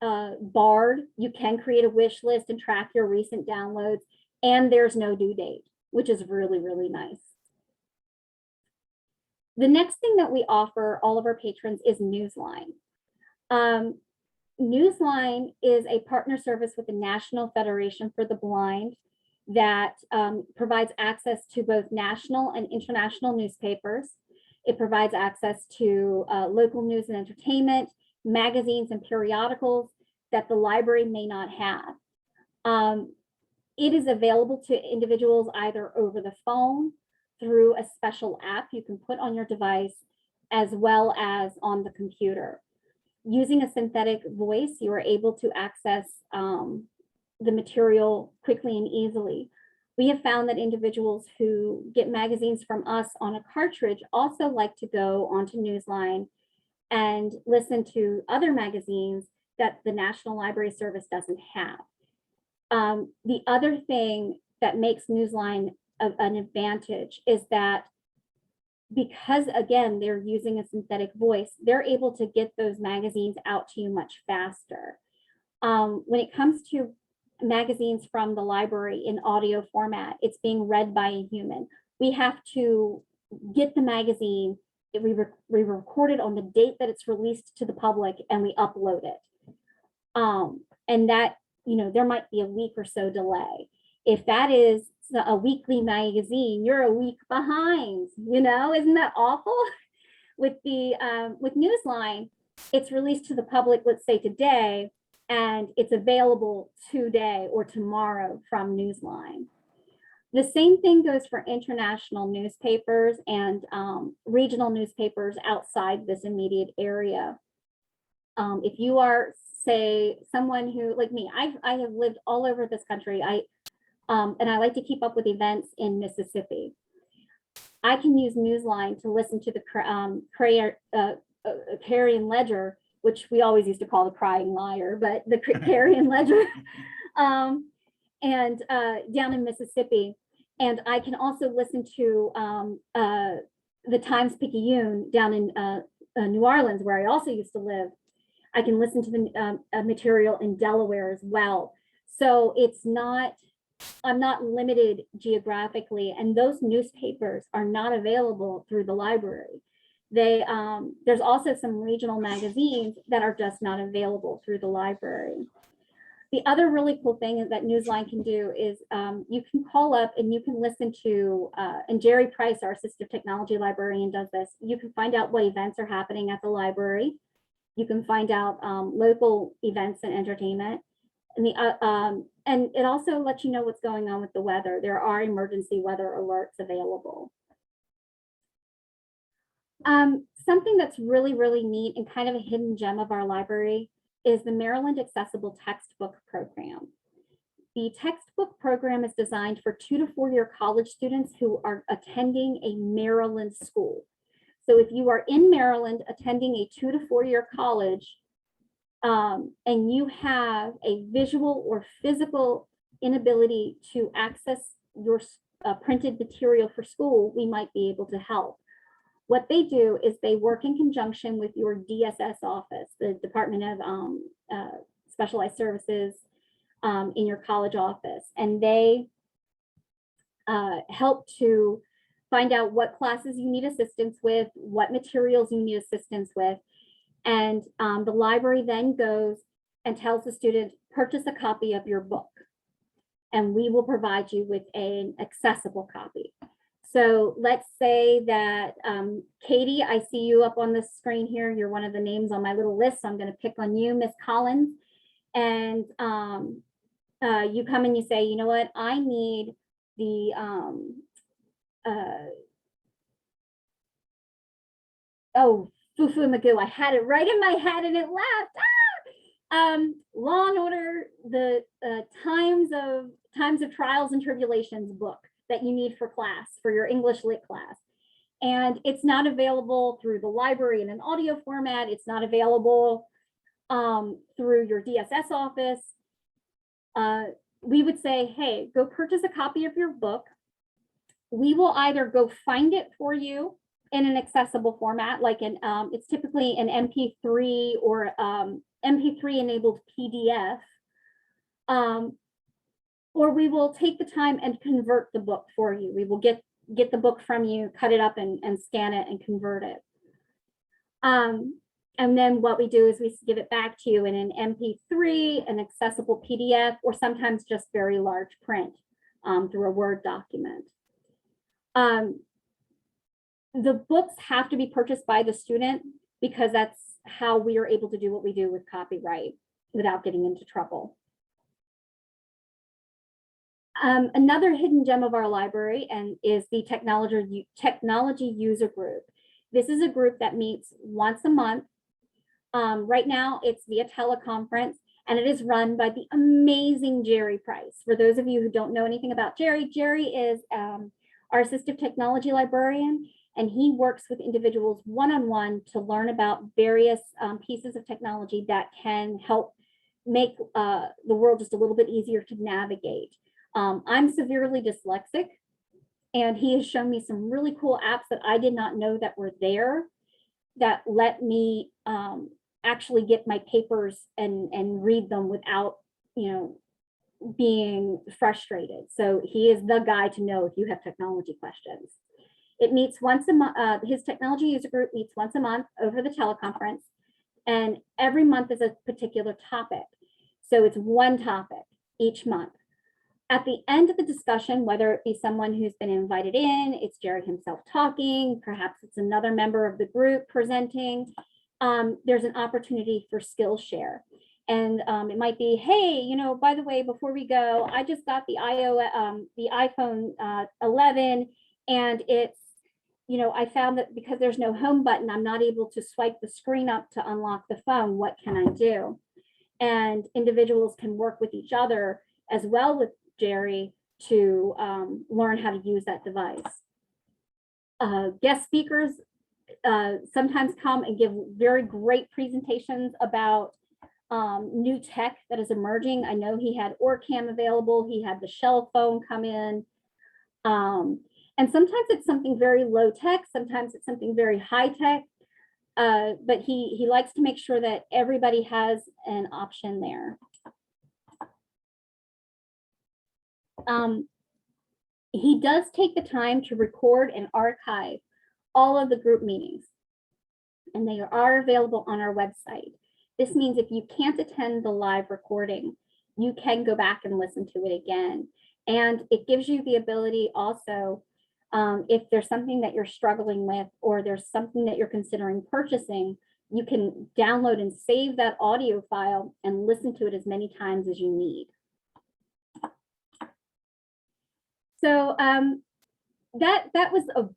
Bard, you can create a wish list and track your recent downloads, and there's no due date, which is really, really nice. The next thing that we offer all of our patrons is Newsline. Newsline is a partner service with the National Federation for the Blind that provides access to both national and international newspapers. It provides access to local news and entertainment, magazines and periodicals that the library may not have. It is available to individuals either over the phone, through a special app you can put on your device, as well as on the computer. Using a synthetic voice, you are able to access the material quickly and easily. We have found that individuals who get magazines from us on a cartridge also like to go onto Newsline and listen to other magazines that the National Library Service doesn't have. The other thing that makes Newsline an advantage is that because, again, they're using a synthetic voice, they're able to get those magazines out to you much faster. When it comes to magazines from the library in audio format, it's being read by a human. We have to get the magazine, we record it on the date that it's released to the public, and we upload it. And that, there might be a week or so delay. If that is a weekly magazine, you're a week behind, isn't that awful? With Newsline, it's released to the public, let's say today, and it's available today or tomorrow from Newsline. The same thing goes for international newspapers and regional newspapers outside this immediate area. If you are, say, someone who, like me, I have lived all over this country. And I like to keep up with events in Mississippi. I can use Newsline to listen to the Clarion Ledger, which we always used to call the Crying Liar, but the Clarion Ledger, and down in Mississippi. And I can also listen to the Times-Picayune down in New Orleans, where I also used to live. I can listen to the material in Delaware as well. So I'm not limited geographically, and those newspapers are not available through the library. There's also some regional magazines that are just not available through the library. The other really cool thing is that Newsline can do is you can call up and you can listen to, and Jerry Price, our assistive technology librarian, does this. You can find out what events are happening at the library. You can find out local events and entertainment. And it also lets you know what's going on with the weather. There are emergency weather alerts available. Something that's really, really neat and kind of a hidden gem of our library is the Maryland Accessible Textbook Program. The textbook program is designed for 2 to 4 year college students who are attending a Maryland school. So if you are in Maryland attending a 2 to 4 year college, and you have a visual or physical inability to access your printed material for school, we might be able to help. What they do is they work in conjunction with your DSS office, the Department of Specialized Services in your college office, and they help to find out what classes you need assistance with, what materials you need assistance with, And the library then goes and tells the student, purchase a copy of your book, and we will provide you with an accessible copy. So let's say that, Katie, I see you up on the screen here. You're one of the names on my little list. So I'm going to pick on you, Miss Collins. And you come and you say, you know what, I need the, oh, Fufu Magoo. I had it right in my head and it left. Law and Order, the times of Trials and Tribulations book that you need for class, for your English lit class. And it's not available through the library in an audio format. It's not available through your DSS office. We would say, hey, go purchase a copy of your book. We will either go find it for you in an accessible format, like it's typically an MP3 or MP3 enabled PDF, or we will take the time and convert the book for you. We will get the book from you, cut it up and scan it and convert it. And then what we do is we give it back to you in an MP3, an accessible PDF, or sometimes just very large print through a Word document. The books have to be purchased by the student because that's how we are able to do what we do with copyright without getting into trouble. Another hidden gem of our library is the technology user group. This is a group that meets once a month. Right now it's via teleconference, and it is run by the amazing Jerry Price. For those of you who don't know anything about Jerry, Jerry is our assistive technology librarian, and he works with individuals one-on-one to learn about various pieces of technology that can help make the world just a little bit easier to navigate. I'm severely dyslexic, and he has shown me some really cool apps that I did not know that were there that let me actually get my papers and read them without, being frustrated. So he is the guy to know if you have technology questions. It meets once a month. His technology user group meets once a month over the teleconference, and every month is a particular topic. So it's one topic each month. At the end of the discussion, whether it be someone who's been invited in, it's Jerry himself talking, perhaps it's another member of the group presenting, there's an opportunity for Skillshare. And it might be, hey, by the way, before we go, I just got the iPhone 11, and it's, I found that because there's no home button, I'm not able to swipe the screen up to unlock the phone. What can I do? And individuals can work with each other as well with Jerry to learn how to use that device. Guest speakers sometimes come and give very great presentations about new tech that is emerging. I know he had OrCam available. He had the Shell phone come in. And sometimes it's something very low tech. Sometimes it's something very high tech. But he likes to make sure that everybody has an option there. He does take the time to record and archive all of the group meetings, and they are available on our website. This means if you can't attend the live recording, you can go back and listen to it again. And it gives you the ability also, if there's something that you're struggling with, or there's something that you're considering purchasing, you can download and save that audio file and listen to it as many times as you need. So that was a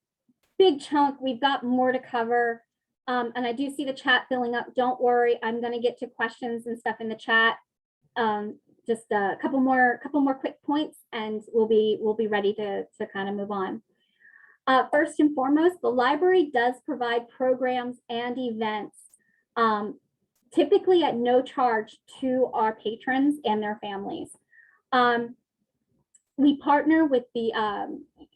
big chunk. We've got more to cover. And I do see the chat filling up. Don't worry, I'm going to get to questions and stuff in the chat. Just a couple more quick points, and we'll be ready to kind of move on. First and foremost, the library does provide programs and events, typically at no charge to our patrons and their families. We partner with the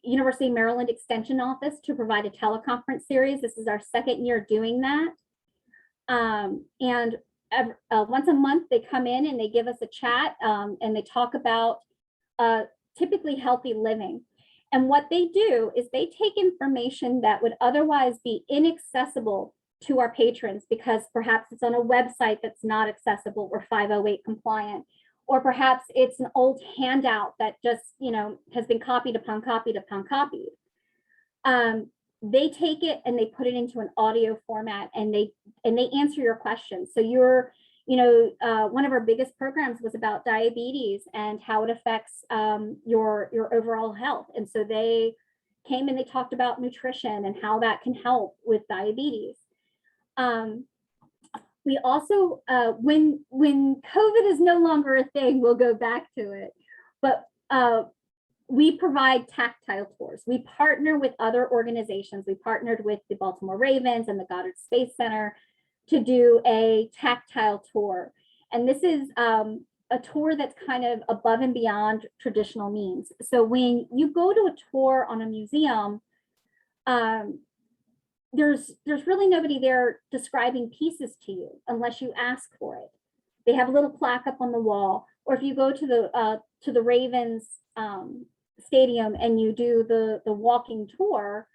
University of Maryland Extension Office to provide a teleconference series. This is our second year doing that. And once a month, they come in and they give us a chat, and they talk about typically healthy living. And what they do is they take information that would otherwise be inaccessible to our patrons because perhaps it's on a website that's not accessible or 508 compliant, or perhaps it's an old handout that just, has been copied upon copied upon copied. They take it and they put it into an audio format and they answer your questions. So one of our biggest programs was about diabetes and how it affects your overall health. And so they came and they talked about nutrition and how that can help with diabetes. We also, when COVID is no longer a thing, we'll go back to it, but we provide tactile tours. We partner with other organizations. We partnered with the Baltimore Ravens and the Goddard Space Center to do a tactile tour. And this is a tour that's kind of above and beyond traditional means. So when you go to a tour on a museum, there's really nobody there describing pieces to you unless you ask for it. They have a little plaque up on the wall, or if you go to the Ravens stadium and you do the walking tour,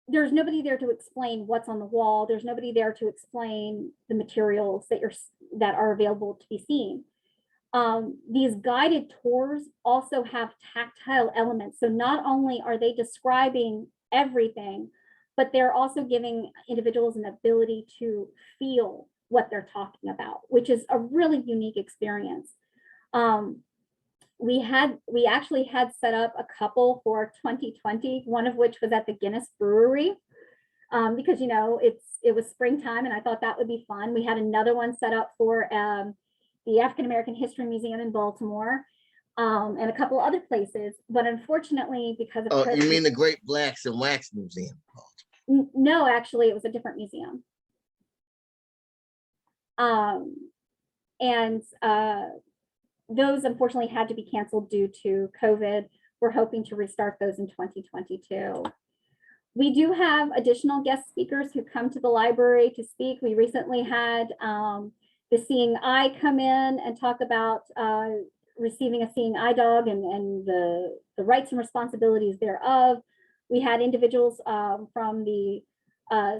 there's nobody there to explain what's on the wall. There's nobody there to explain the materials that are available to be seen. These guided tours also have tactile elements. So not only are they describing everything, but they're also giving individuals an ability to feel what they're talking about, which is a really unique experience. We actually had set up a couple for 2020, one of which was at the Guinness Brewery, because it was springtime and I thought that would be fun. We had another one set up for the African American History Museum in Baltimore, and a couple other places. But unfortunately, because of COVID, you mean the Great Blacks and Wax Museum? No, actually, it was a different museum. Those unfortunately had to be canceled due to COVID. We're hoping to restart those in 2022. We do have additional guest speakers who come to the library to speak. We recently had the Seeing Eye come in and talk about receiving a seeing eye dog and the rights and responsibilities thereof. We had individuals from the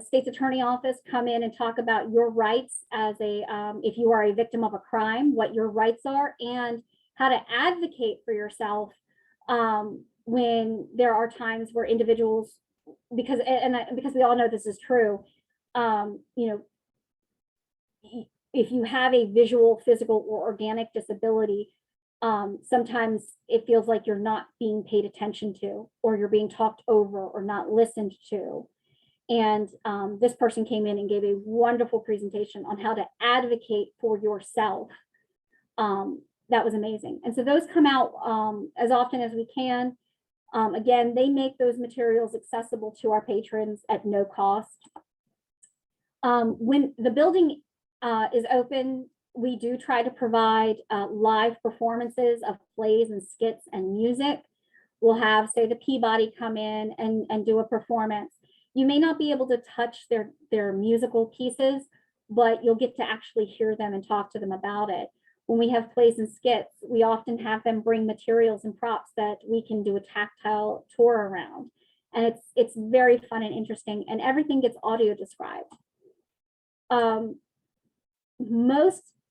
state's attorney office come in and talk about your rights as if you are a victim of a crime, what your rights are, and how to advocate for yourself when there are times where individuals, because we all know this is true, if you have a visual, physical, or organic disability, sometimes it feels like you're not being paid attention to, or you're being talked over or not listened to. And this person came in and gave a wonderful presentation on how to advocate for yourself. That was amazing. And so those come out as often as we can. Again, they make those materials accessible to our patrons at no cost. When the building is open, we do try to provide live performances of plays and skits and music. We'll have, say, the Peabody come in and do a performance. You may not be able to touch their musical pieces, but you'll get to actually hear them and talk to them about it. When we have plays and skits, we often have them bring materials and props that we can do a tactile tour around. And it's very fun and interesting, and everything gets audio described. Most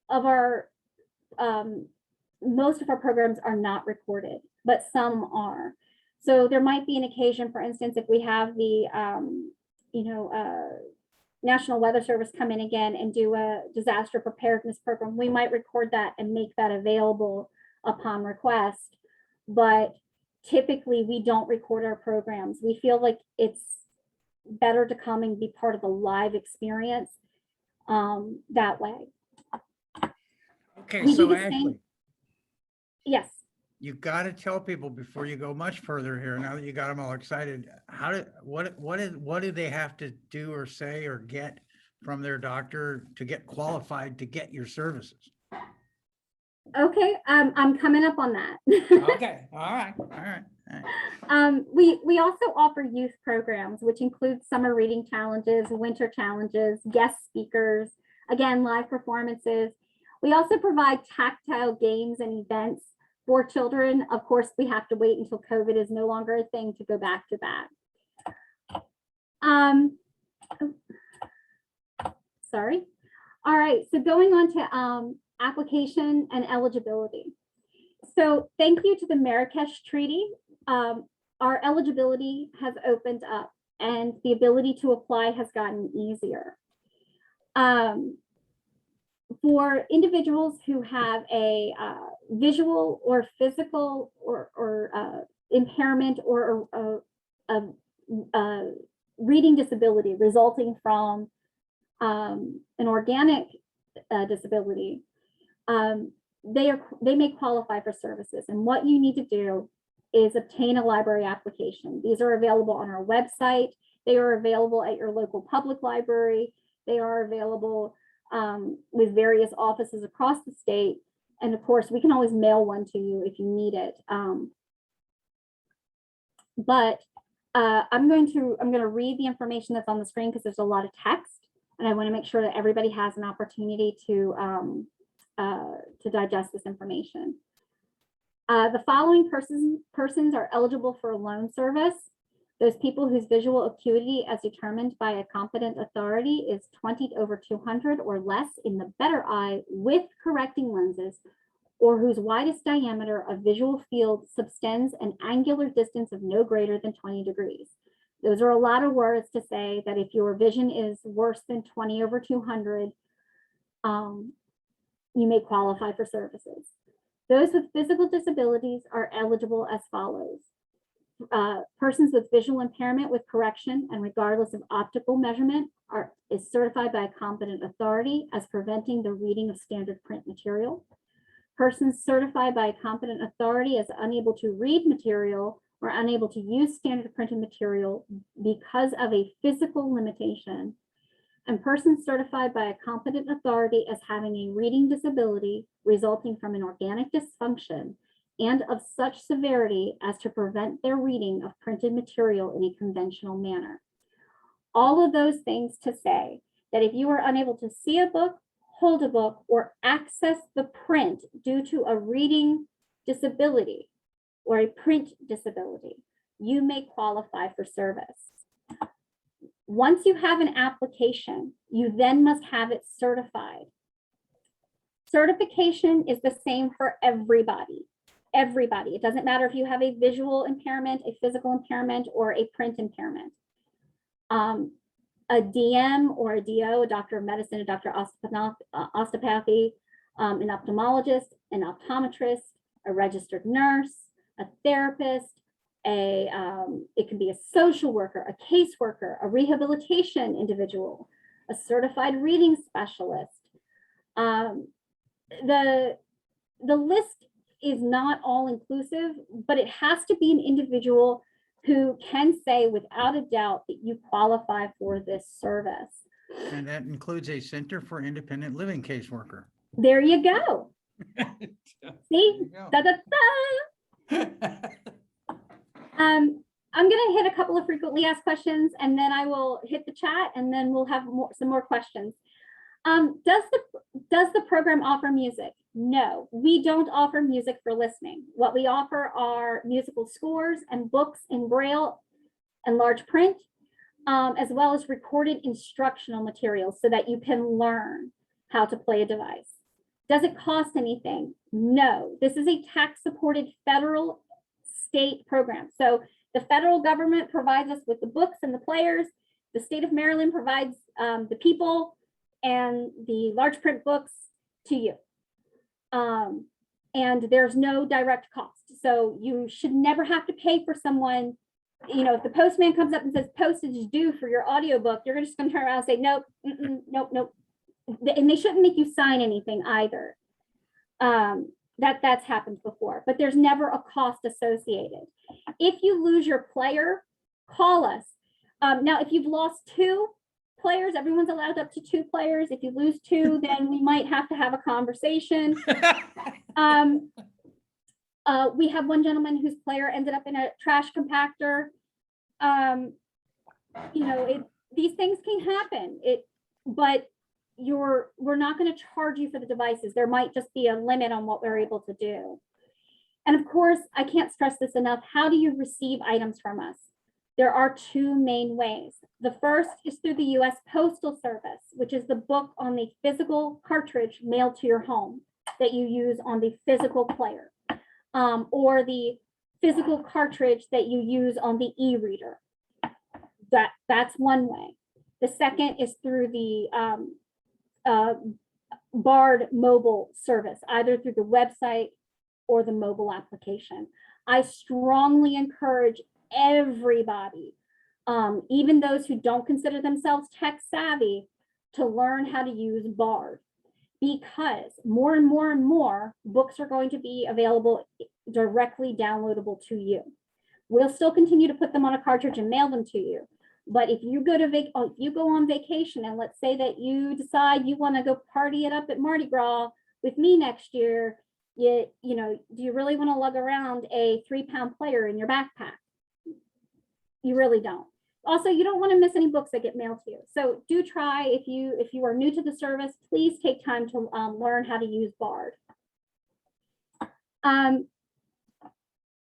of our programs are not recorded, but some are. So there might be an occasion, for instance, if we have the National Weather Service come in again and do a disaster preparedness program, we might record that and make that available upon request. But typically we don't record our programs. We feel like it's better to come and be part of the live experience that way. Okay, We do so the same- Ashley, Yes. you got to tell people before you go much further here, now that you got them all excited, what do they have to do or say or get from their doctor to get qualified to get your services? Okay, I'm coming up on that. Okay, all right. We also offer youth programs, which include summer reading challenges, winter challenges, guest speakers, again, live performances. We also provide tactile games and events for children. Of course, we have to wait until COVID is no longer a thing to go back to that. Sorry. All right, so going on to application and eligibility. So thank you to the Marrakesh Treaty. Our eligibility has opened up and the ability to apply has gotten easier. For individuals who have a visual or physical or impairment or a reading disability resulting from an organic disability, they may qualify for services. And what you need to do is obtain a library application. These are available on our website. They are available at your local public library. They are available with various offices across the state. And of course, we can always mail one to you if you need it. I'm going to read the information that's on the screen because there's a lot of text, and I want to make sure that everybody has an opportunity to digest this information. The following persons are eligible for a loan service. Those people whose visual acuity as determined by a competent authority is 20/200 or less in the better eye with correcting lenses, or whose widest diameter of visual field subtends an angular distance of no greater than 20 degrees. Those are a lot of words to say that if your vision is worse than 20/200, you may qualify for services. Those with physical disabilities are eligible as follows. Persons with visual impairment with correction and regardless of optical measurement is certified by a competent authority as preventing the reading of standard print material. Persons certified by a competent authority as unable to read material or unable to use standard printed material because of a physical limitation. And persons certified by a competent authority as having a reading disability resulting from an organic dysfunction and of such severity as to prevent their reading of printed material in a conventional manner. All of those things to say that if you are unable to see a book, hold a book, or access the print due to a reading disability or a print disability, you may qualify for service. Once you have an application, you then must have it certified. Certification is the same for everybody. Everybody. It doesn't matter if you have a visual impairment, a physical impairment, or a print impairment. A DM or a DO, a doctor of medicine, a doctor of osteopathy, an ophthalmologist, an optometrist, a registered nurse, a therapist, it can be a social worker, a caseworker, a rehabilitation individual, a certified reading specialist. The list is not all inclusive, but it has to be an individual who can say without a doubt that you qualify for this service. And that includes a Center for Independent Living caseworker. There you go. See? you go. Da, da, da. I'm going to hit a couple of frequently asked questions, and then I will hit the chat, and then we'll have some more questions. Does the program offer music? No, we don't offer music for listening. What we offer are musical scores and books in braille and large print, as well as recorded instructional materials so that you can learn how to play a device. Does it cost anything? No, this is a tax-supported federal state program. So the federal government provides us with the books and the players. The state of Maryland provides the people and the large print books to you. And there's no direct cost. So you should never have to pay for someone. You know, if the postman comes up and says postage is due for your audiobook, you're just going to turn around and say, nope, nope, nope. And they shouldn't make you sign anything either. That's happened before, but there's never a cost associated. If you lose your player, call us. Now, if you've lost 2 players, everyone's allowed up to 2 players. If you lose 2, then we might have to have a conversation. We have one gentleman whose player ended up in a trash compactor. You know, these things can happen. But we're not going to charge you for the devices. There might just be a limit on what we're able to do. And of course, I can't stress this enough. How do you receive items from us? There are two main ways. The first is through the US Postal Service, which is the book on the physical cartridge mailed to your home that you use on the physical player, or the physical cartridge that you use on the e-reader. That's one way. The second is through the BARD mobile service, either through the website or the mobile application. I strongly encourage everybody, even those who don't consider themselves tech savvy, to learn how to use BARD, because more and more and more books are going to be available directly downloadable to you. We'll still continue to put them on a cartridge and mail them to you. But if you go to if you go on vacation, and let's say that you decide you want to go party it up at Mardi Gras with me next year, you know, do you really want to lug around a 3-pound player in your backpack? You really don't. Also, you don't want to miss any books that get mailed to you. So do try, if you are new to the service, please take time to learn how to use BARD.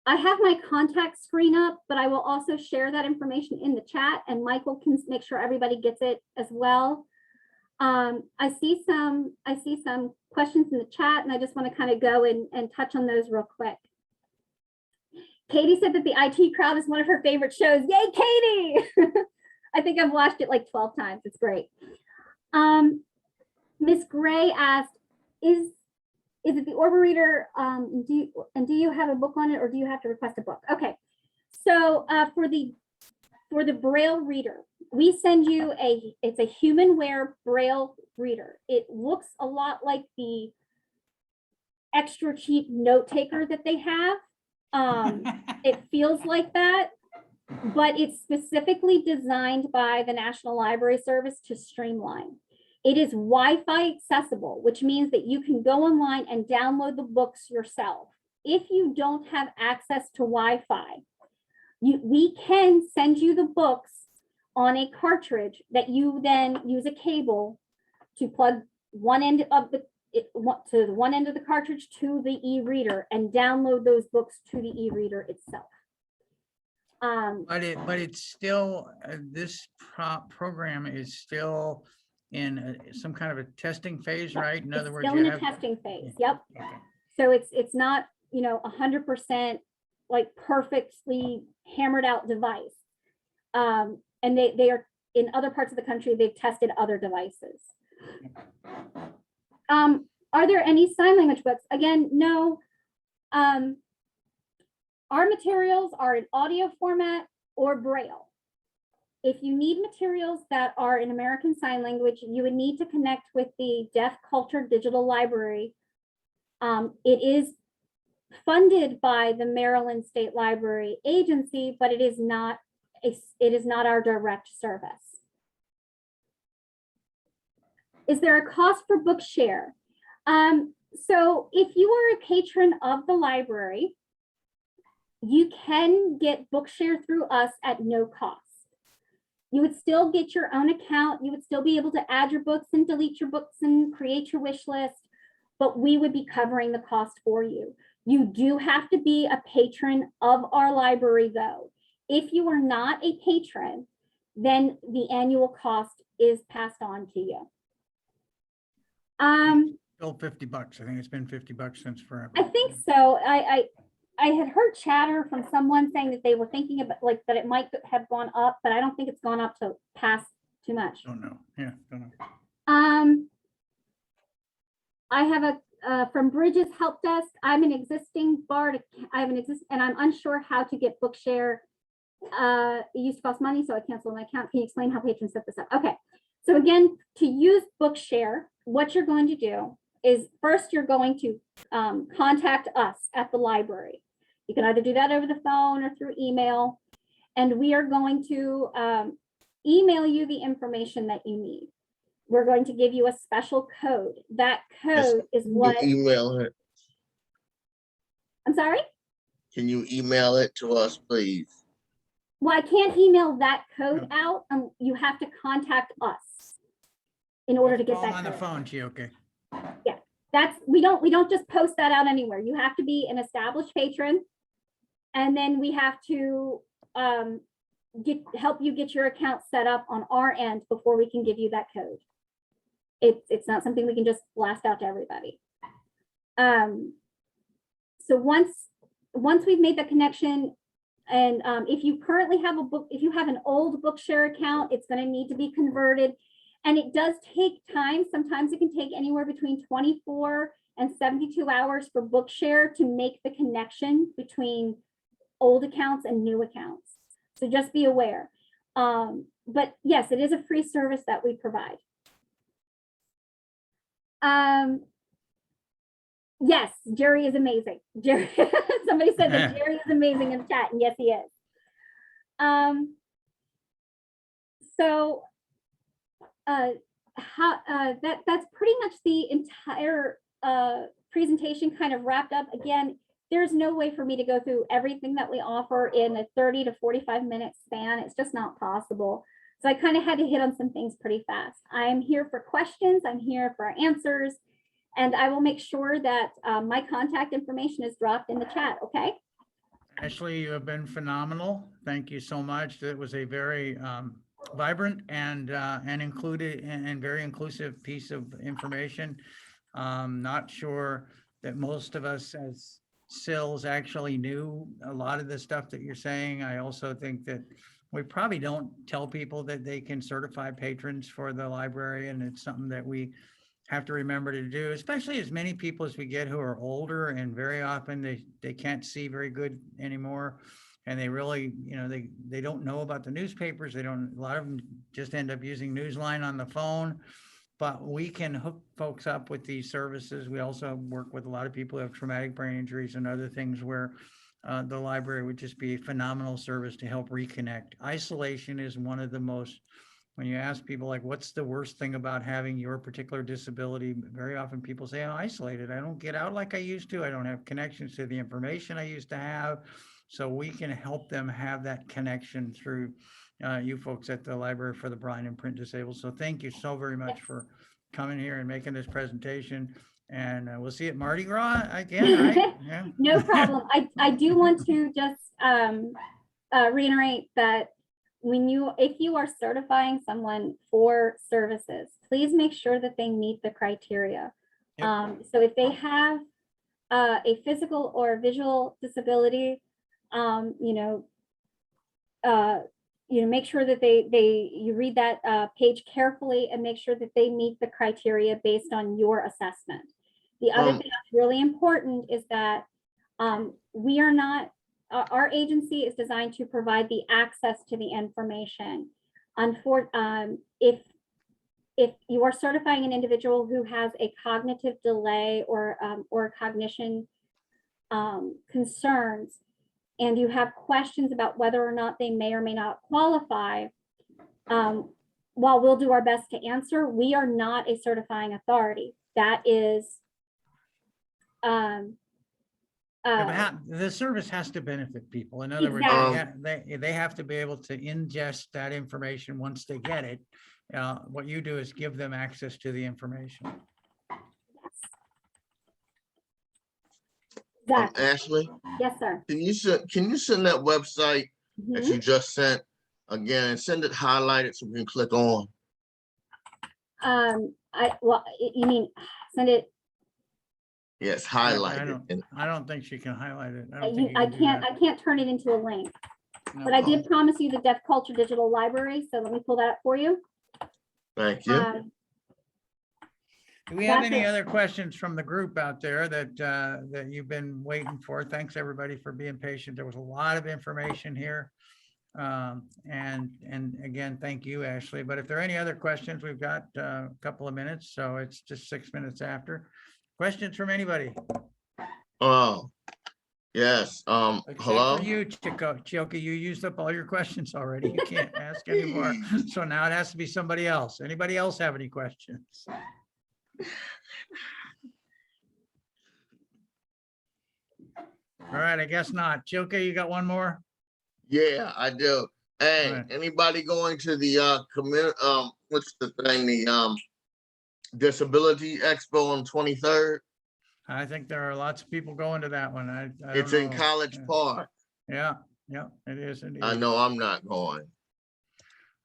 I have my contact screen up, but I will also share that information in the chat, and Michael can make sure everybody gets it as well. I see some questions in the chat, and I just want to kind of go and touch on those real quick. Katie said that the IT Crowd is one of her favorite shows. Yay, Katie! I think I've watched it like 12 times. It's great. Miss Gray asked, is it the Orba Reader? Do you have a book on it, or do you have to request a book? Okay, so for the Braille reader, we send you it's a human-wear Braille reader. It looks a lot like the extra cheap note taker that they have. It feels like that, but it's specifically designed by the National Library Service to streamline. It is Wi-Fi accessible, which means that you can go online and download the books yourself. If you don't have access to Wi-Fi, we can send you the books on a cartridge that you then use a cable to plug one end of the cartridge to the e-reader and download those books to the e-reader itself. But it's still, this program is still in some kind of a testing phase, right? In other words, still in a testing phase. Yep. Okay. So it's not, 100% like perfectly hammered out device. And they are in other parts of the country, they've tested other devices. Are there any sign language books? Again, no. Our materials are in audio format or Braille. If you need materials that are in American Sign Language, you would need to connect with the Deaf Culture Digital Library. It is funded by the Maryland State Library Agency, but it is not our direct service. Is there a cost for Bookshare? So if you are a patron of the library, you can get Bookshare through us at no cost. You would still get your own account. You would still be able to add your books and delete your books and create your wish list, but we would be covering the cost for you. You do have to be a patron of our library though. If you are not a patron, then the annual cost is passed on to you. Still $50. I think it's been $50 since forever. I think so. I had heard chatter from someone saying that they were thinking about that it might have gone up, but I don't think it's gone up to pass too much. Don't know. Yeah, don't know. I have from Bridges Help Desk. I'm an existing BARD. And I'm unsure how to get Bookshare. It used to cost money, so I canceled my account. Can you explain how patrons set this up? Okay. So again, to use Bookshare, what you're going to do is first you're going to contact us at the library. You can either do that over the phone or through email, and we are going to email you the information that you need. We're going to give you a special code. That code is what. Email it. I'm sorry? Can you email it to us, please? Well, I can't email that code out. You have to contact us in order to get Call that on the code. phone to you, okay? Yeah, we don't just post that out anywhere. You have to be an established patron, and then we have to help you get your account set up on our end before we can give you that code. It's not something we can just blast out to everybody. So once we've made the connection, and if you currently have if you have an old Bookshare account, it's going to need to be converted. And it does take time. Sometimes it can take anywhere between 24 and 72 hours for Bookshare to make the connection between old accounts and new accounts. So just be aware. But yes, it is a free service that we provide. Yes, Jerry is amazing. Jerry, somebody said that Jerry is amazing in the chat, and yes, he is. That's pretty much the entire presentation kind of wrapped up. Again, there's no way for me to go through everything that we offer in a 30 to 45 minute span. It's just not possible. So I kind of had to hit on some things pretty fast. I'm here for questions. I'm here for answers. And I will make sure that my contact information is dropped in the chat, okay? Ashley, you have been phenomenal. Thank you so much. It was a very vibrant and included and very inclusive piece of information. Not sure that most of us as SILs actually knew a lot of the stuff that you're saying. I also think that we probably don't tell people that they can certify patrons for the library, and it's something that we have to remember to do, especially as many people as we get who are older, and very often they can't see very good anymore. And they really, you know, they don't know about the newspapers. A lot of them just end up using Newsline on the phone, but we can hook folks up with these services. We also work with a lot of people who have traumatic brain injuries and other things where the library would just be a phenomenal service to help reconnect. Isolation is one of the most, when you ask people like, what's the worst thing about having your particular disability? Very often people say, I'm isolated. I don't get out like I used to. I don't have connections to the information I used to have. So we can help them have that connection through you folks at the Library for the Blind and Print Disabled. So thank you so very much for coming here and making this presentation. And we'll see you at Mardi Gras again, right? Yeah. No problem. I do want to just reiterate that if you are certifying someone for services, please make sure that they meet the criteria. Yep. So if they have a physical or visual disability, make sure that you read that page carefully and make sure that they meet the criteria based on your assessment. The other thing that's really important is that we are not, our agency is designed to provide the access to the information. If you are certifying an individual who has a cognitive delay or cognition concerns, and you have questions about whether or not they may or may not qualify, while we'll do our best to answer, we are not a certifying authority. That is, the service has to benefit people. In other words, they have to be able to ingest that information once they get it. What you do is give them access to the information. exactly. Ashley, Yes, sir. can you send that website that you just sent again and send it highlighted so we can click on? You mean send it? Yes, highlighted. I don't think she can highlight it. I can't turn it into a link. No. But I did promise you the Deaf Culture Digital Library, so let me pull that up for you. Thank you. Do we have That's any it. other questions from the group out there that you've been waiting for? Thanks everybody for being patient. There was a lot of information here. And again, thank you, Ashley. But if there are any other questions, we've got a couple of minutes, so it's just 6 minutes after. Questions from anybody? Oh, yes. Except Hello? for you, Chioka, you used up all your questions already. You can't ask anymore. So now it has to be somebody else. Anybody else have any questions? All right, I guess not. Chioka, you got one more? Yeah, I do. Hey, All right. anybody going to the what's the thing? The Disability Expo on 23rd? I think there are lots of people going to that one. I don't It's in know. College Park. Yeah, Yeah, it is indeed. I know I'm not going.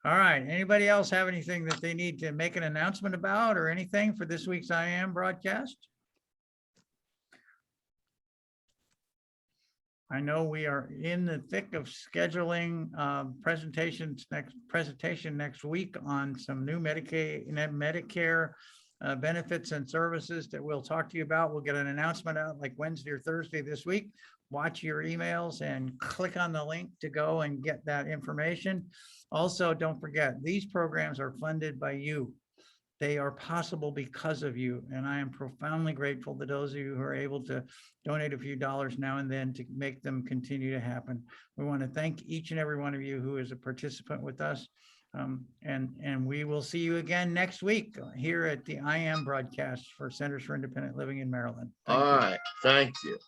All right. Anybody else have anything that they need to make an announcement about or anything for this week's I Am broadcast? I know we are in the thick of scheduling presentation next week on some new Medicare benefits and services that we'll talk to you about. We'll get an announcement out like Wednesday or Thursday this week. Watch your emails and click on the link to go and get that information. Also, don't forget, these programs are funded by you. They are possible because of you. And I am profoundly grateful to those of you who are able to donate a few dollars now and then to make them continue to happen. We want to thank each and every one of you who is a participant with us. And we will see you again next week here at the I Am broadcast for Centers for Independent Living in Maryland. Thank All you. right, thank you.